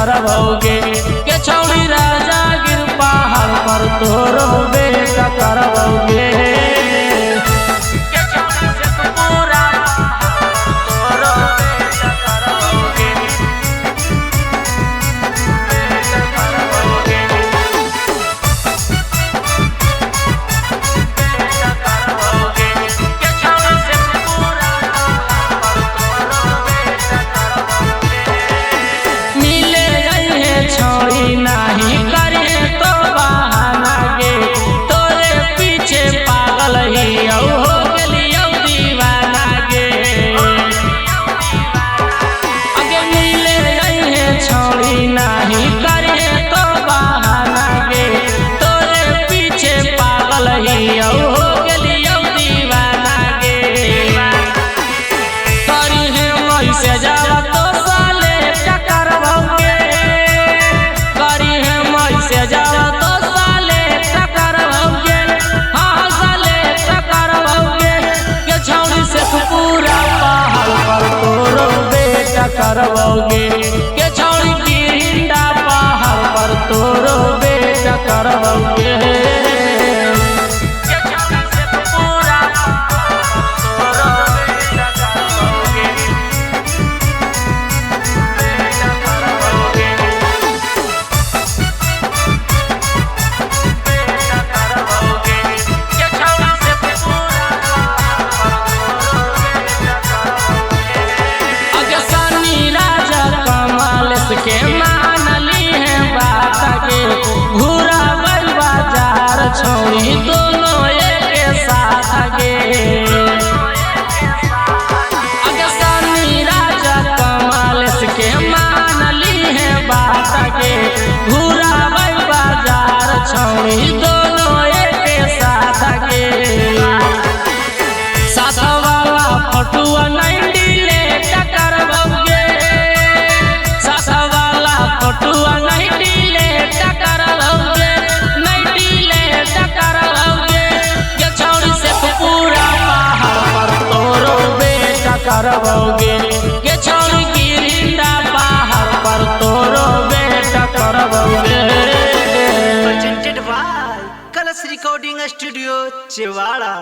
करवोगे के छौड़ी राजा गिर पहाड़ पर तोरो बेटा करवोगे। नहीं करे तो बहाना गे तोरे पीछे पागल ही हो गलियो दीवाना गे। अगे मिले है छोड़ी नहीं करे तो बहाना गे तोरे पीछे पागल ही हो गलियो दीवाना गे। करी है मई से जावा तो साले टकरवाओगे जावा तो साले टकरवाओगे। हाँ साले टकरवाओगे के छौड़ी से पूरा पहाड़ पर तोरो बेटा करवाओगे के छौड़ी गिरिंडा पहाड़ पर तोरो बेटा करवाओगे। के मानली है बात के घूरा बल बाजार छोड़ी दोनों एक साथ गे। अगे सनी राजा कमाल के मानली है बात के घूरा बल बाजार छोड़ी दोनों एक साथ गे। साथ वाला फटुआ नहीं दिले टकरवाओगे फटुआ नहीं डीले टकरवाओगे नहीं डीले टकरवाओगे के छौड़ी से पूरा पहाड़ पर तोरो बेटा करवाओगे के छौड़ी गिरिंडा पहाड़ पर तोरो बेटा करवाओगे। प्रेजेंटेड बाय कलश रिकॉर्डिंग स्टूडियो चेवाड़ा।